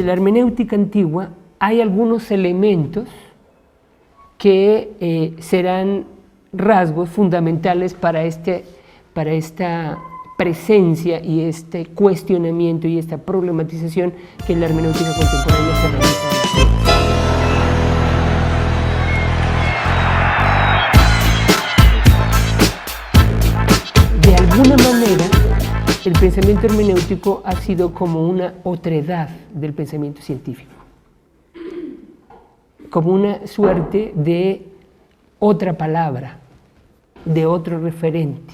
desde la hermenéutica antigua hay algunos elementos que serán rasgos fundamentales para esta presencia y este cuestionamiento y esta problematización que en la hermenéutica contemporánea se realiza. De alguna manera, el pensamiento hermenéutico ha sido como una otredad del pensamiento científico, como una suerte de otra palabra, de otro referente,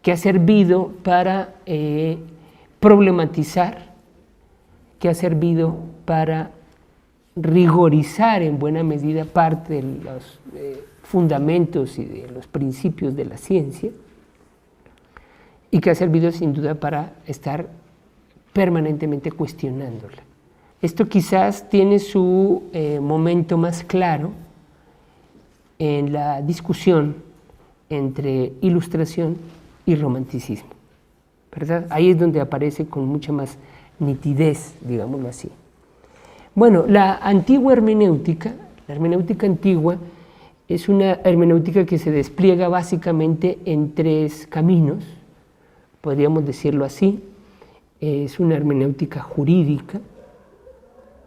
que ha servido para problematizar, que ha servido para rigorizar en buena medida parte de los fundamentos y de los principios de la ciencia, y que ha servido sin duda para estar permanentemente cuestionándola. Esto quizás tiene su momento más claro en la discusión entre ilustración y romanticismo, ¿verdad? Ahí es donde aparece con mucha más nitidez, digámoslo así. Bueno, la antigua hermenéutica, la hermenéutica antigua, es una hermenéutica que se despliega básicamente en tres caminos, podríamos decirlo así. Es una hermenéutica jurídica,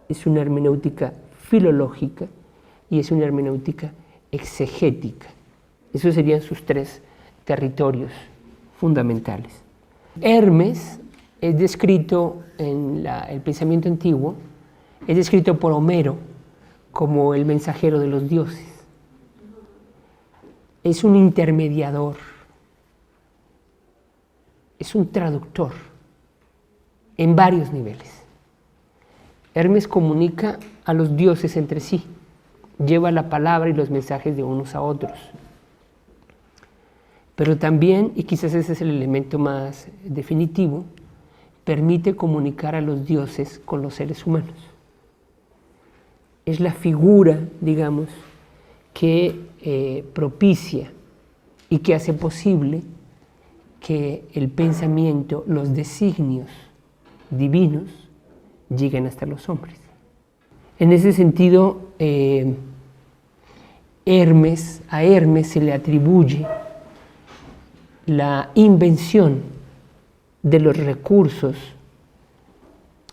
es una hermenéutica filológica y es una hermenéutica exegética. Esos serían sus tres territorios fundamentales. Hermes es descrito en el pensamiento antiguo, es descrito por Homero como el mensajero de los dioses. Es un intermediador, es un traductor en varios niveles. Hermes comunica a los dioses entre sí, lleva la palabra y los mensajes de unos a otros. Pero también, y quizás ese es el elemento más definitivo, permite comunicar a los dioses con los seres humanos. Es la figura, digamos, que propicia y que hace posible que el pensamiento, los designios divinos lleguen hasta los hombres. En ese sentido, a Hermes se le atribuye la invención de los recursos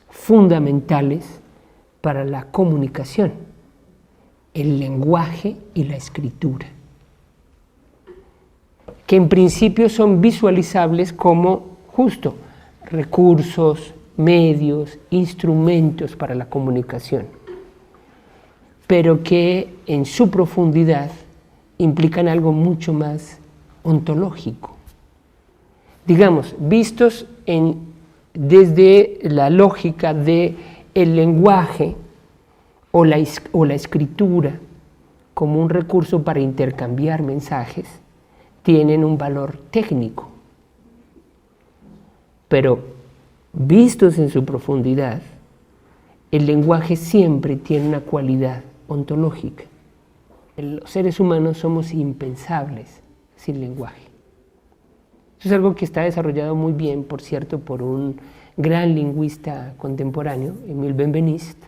fundamentales para la comunicación, el lenguaje y la escritura, que en principio son visualizables como justo recursos, medios, instrumentos para la comunicación, pero que en su profundidad implican algo mucho más ontológico. Digamos, vistos desde la lógica del lenguaje o la escritura como un recurso para intercambiar mensajes, tienen un valor técnico, pero vistos en su profundidad, el lenguaje siempre tiene una cualidad ontológica. Los seres humanos somos impensables sin lenguaje. Eso es algo que está desarrollado muy bien, por cierto, por un gran lingüista contemporáneo, Emile Benveniste,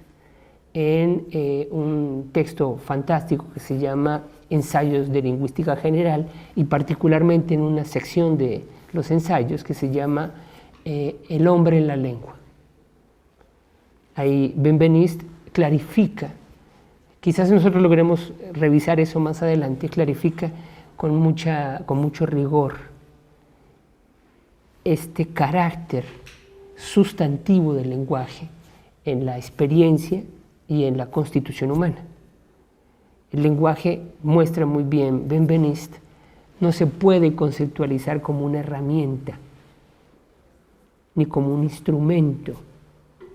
en un texto fantástico que se llama Ensayos de Lingüística General, y particularmente en una sección de los ensayos que se llama El hombre en la lengua. Ahí Benveniste clarifica, quizás nosotros logremos revisar eso más adelante, clarifica con mucho rigor este carácter sustantivo del lenguaje en la experiencia y en la constitución humana. El lenguaje, muestra muy bien Benveniste, no se puede conceptualizar como una herramienta ni como un instrumento,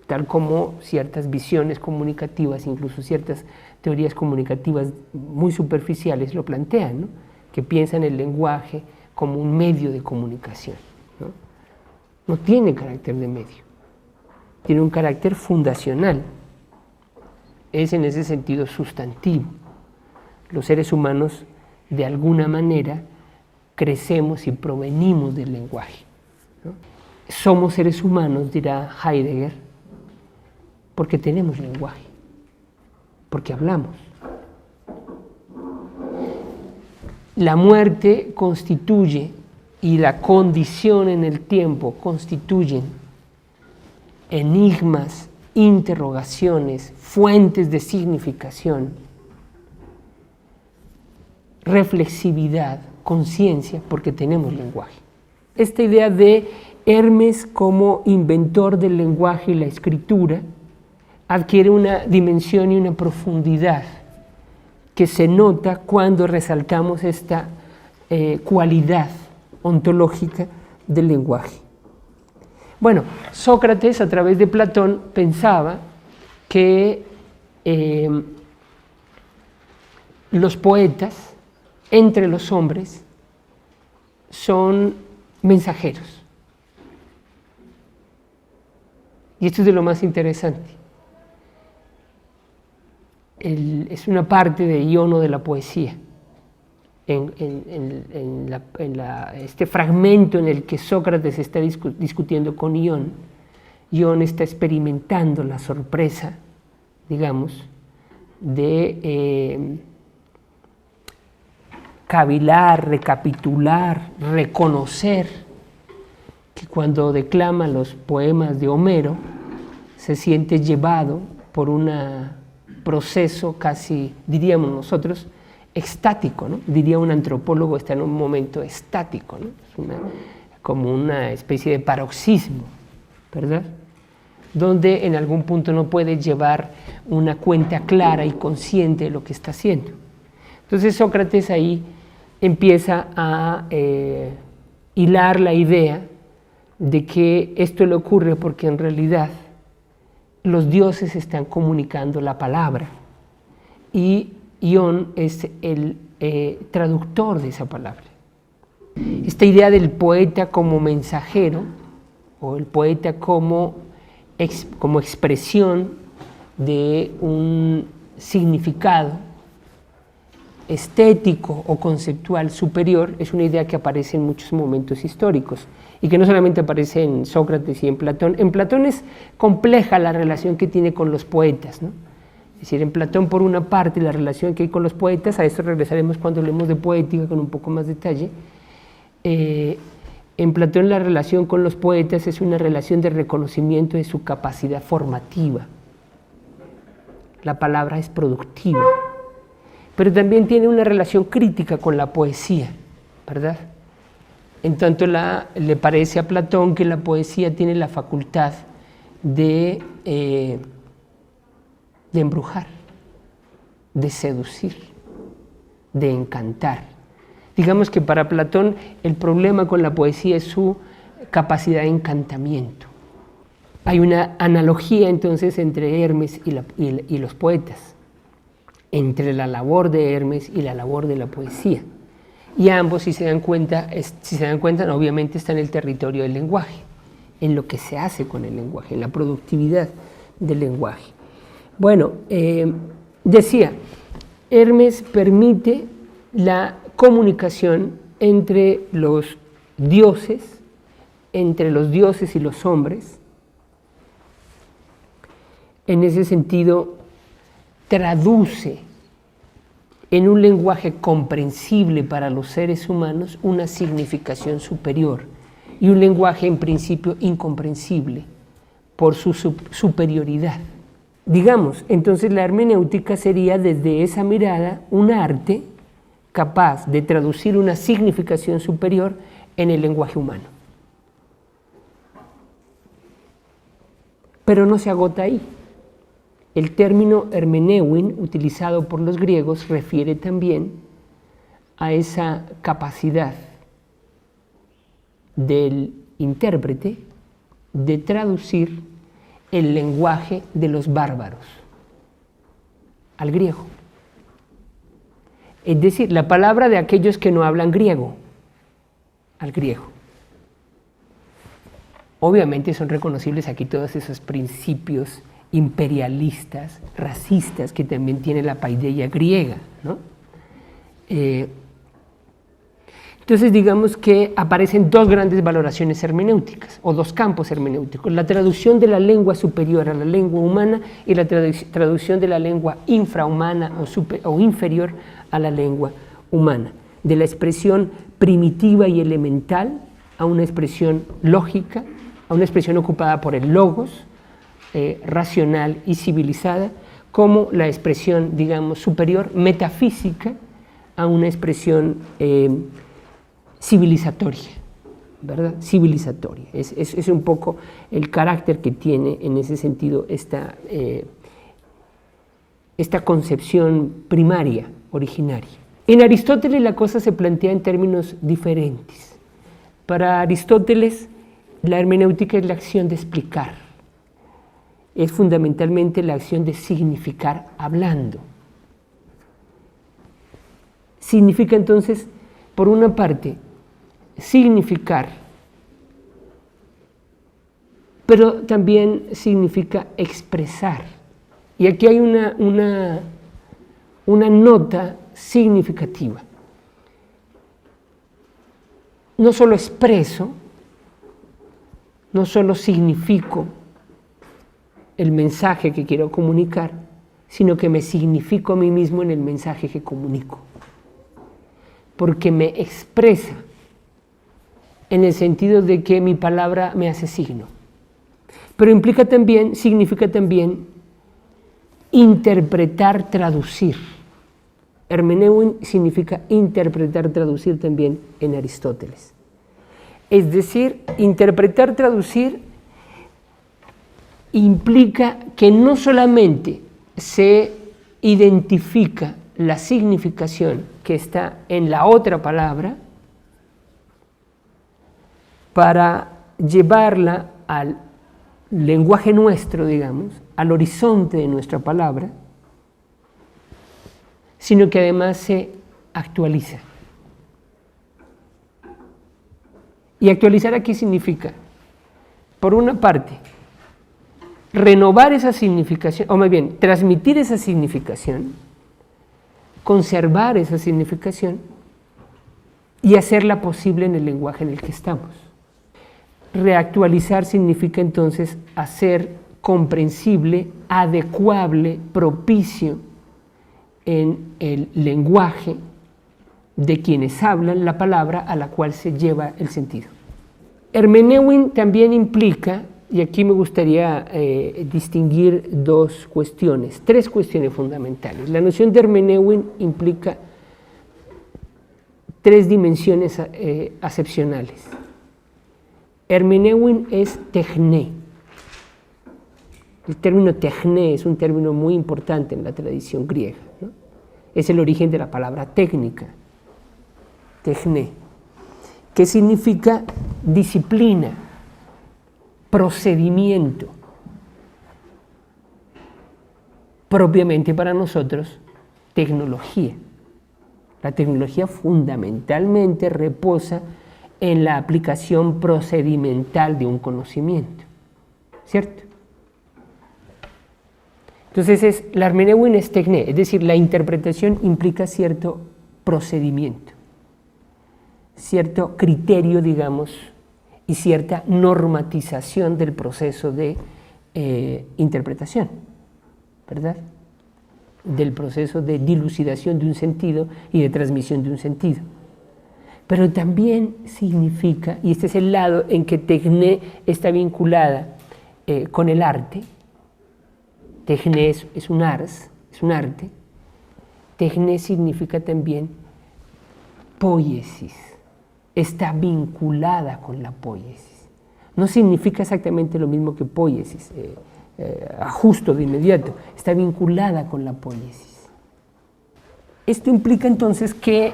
tal como ciertas visiones comunicativas, incluso ciertas teorías comunicativas muy superficiales lo plantean, ¿no? Que piensan el lenguaje como un medio de comunicación. No tiene carácter de medio, tiene un carácter fundacional, es en ese sentido sustantivo. Los seres humanos, de alguna manera, crecemos y provenimos del lenguaje, ¿no? Somos seres humanos, dirá Heidegger, porque tenemos lenguaje, porque hablamos. La muerte constituye y la condición en el tiempo constituyen enigmas, interrogaciones, fuentes de significación, reflexividad, conciencia, porque tenemos lenguaje. Esta idea de Hermes como inventor del lenguaje y la escritura adquiere una dimensión y una profundidad que se nota cuando resaltamos esta cualidad ontológica del lenguaje. Bueno, Sócrates a través de Platón pensaba que los poetas entre los hombres son mensajeros. Y esto es de lo más interesante. Es una parte de Ión o de la poesía. Este fragmento en el que Sócrates está discutiendo con Ión, Ión está experimentando la sorpresa, digamos, de cavilar, recapitular, reconocer que cuando declama los poemas de Homero se siente llevado por un proceso casi, diríamos nosotros, extático, ¿no? Diría un antropólogo, está en un momento estático, ¿no? Es como una especie de paroxismo, ¿verdad? Donde en algún punto no puede llevar una cuenta clara y consciente de lo que está haciendo. Entonces Sócrates ahí empieza a hilar la idea de que esto le ocurre porque en realidad los dioses están comunicando la palabra y Ión es el traductor de esa palabra. Esta idea del poeta como mensajero o el poeta como expresión de un significado estético o conceptual superior es una idea que aparece en muchos momentos históricos y que no solamente aparece en Sócrates y en Platón. En Platón es compleja la relación que tiene con los poetas, ¿no? Es decir, en Platón por una parte la relación que hay con los poetas, a esto regresaremos cuando hablemos de poética con un poco más detalle. En Platón la relación con los poetas es una relación de reconocimiento de su capacidad formativa. La palabra es productiva, pero también tiene una relación crítica con la poesía, ¿verdad? En tanto le parece a Platón que la poesía tiene la facultad de embrujar, de seducir, de encantar. Digamos que para Platón el problema con la poesía es su capacidad de encantamiento. Hay una analogía entonces entre Hermes y los poetas, entre la labor de Hermes y la labor de la poesía. Y ambos, si se dan cuenta, obviamente está en el territorio del lenguaje, en lo que se hace con el lenguaje, en la productividad del lenguaje. Bueno, decía, Hermes permite la comunicación entre los dioses y los hombres. En ese sentido, traduce en un lenguaje comprensible para los seres humanos una significación superior y un lenguaje en principio incomprensible por su superioridad. Digamos, entonces la hermenéutica sería desde esa mirada un arte capaz de traducir una significación superior en el lenguaje humano. Pero no se agota ahí. El término hermeneuin, utilizado por los griegos, refiere también a esa capacidad del intérprete de traducir el lenguaje de los bárbaros al griego. Es decir, la palabra de aquellos que no hablan griego al griego. Obviamente son reconocibles aquí todos esos principios imperialistas, racistas, que también tiene la paideia griega, ¿no? Entonces digamos que aparecen dos grandes valoraciones hermenéuticas o dos campos hermenéuticos, la traducción de la lengua superior a la lengua humana y la traducción de la lengua infrahumana o inferior a la lengua humana, de la expresión primitiva y elemental a una expresión lógica, a una expresión ocupada por el logos, racional y civilizada, como la expresión, digamos, superior, metafísica, a una expresión civilizatoria, ¿verdad? Civilizatoria. Es un poco el carácter que tiene en ese sentido esta concepción primaria, originaria. En Aristóteles la cosa se plantea en términos diferentes. Para Aristóteles la hermenéutica es la acción de explicar, es fundamentalmente la acción de significar hablando. Significa entonces, por una parte, significar, pero también significa expresar. Y aquí hay una nota significativa. No solo expreso, no solo significo el mensaje que quiero comunicar, sino que me significo a mí mismo en el mensaje que comunico, porque me expresa en el sentido de que mi palabra me hace signo, pero significa también interpretar, traducir. Hermeneuin significa interpretar, traducir también en Aristóteles. Es decir, interpretar, traducir implica que no solamente se identifica la significación que está en la otra palabra para llevarla al lenguaje nuestro, digamos, al horizonte de nuestra palabra, sino que además se actualiza. ¿Y actualizar aquí significa? Por una parte, renovar esa significación, o más bien, transmitir esa significación, conservar esa significación y hacerla posible en el lenguaje en el que estamos. Reactualizar significa entonces hacer comprensible, adecuable, propicio en el lenguaje de quienes hablan la palabra a la cual se lleva el sentido. Hermeneuin también implica, y aquí me gustaría distinguir tres cuestiones fundamentales. La noción de Hermeneuin implica tres dimensiones acepcionales. Hermeneuin es techné. El término techné es un término muy importante en la tradición griega, ¿no? Es el origen de la palabra técnica, techné, que significa disciplina, procedimiento. Propiamente para nosotros, tecnología. La tecnología fundamentalmente reposa en la aplicación procedimental de un conocimiento, ¿cierto? Entonces la hermeneuin es techné, es decir, la interpretación implica cierto procedimiento, cierto criterio, digamos, y cierta normatización del proceso de interpretación, ¿verdad? Del proceso de dilucidación de un sentido y de transmisión de un sentido. Pero también significa, y este es el lado en que techné está vinculada con el arte. Techné es un ars, es un arte. Techné significa también poiesis, está vinculada con la poiesis. No significa exactamente lo mismo que poiesis, justo de inmediato, está vinculada con la poiesis. Esto implica entonces que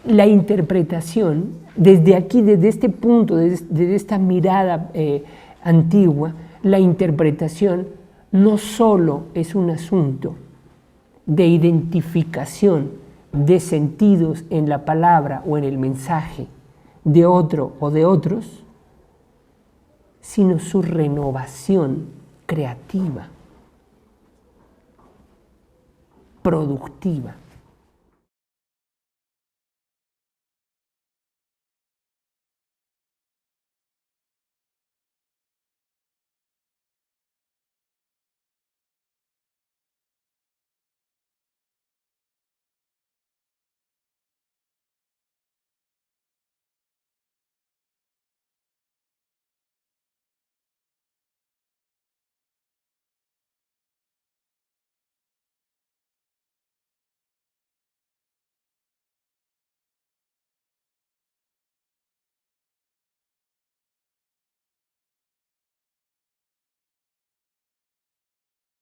la interpretación, desde aquí, desde este punto, desde esta mirada antigua, la interpretación no solo es un asunto de identificación de sentidos en la palabra o en el mensaje de otro o de otros, sino su renovación creativa, productiva.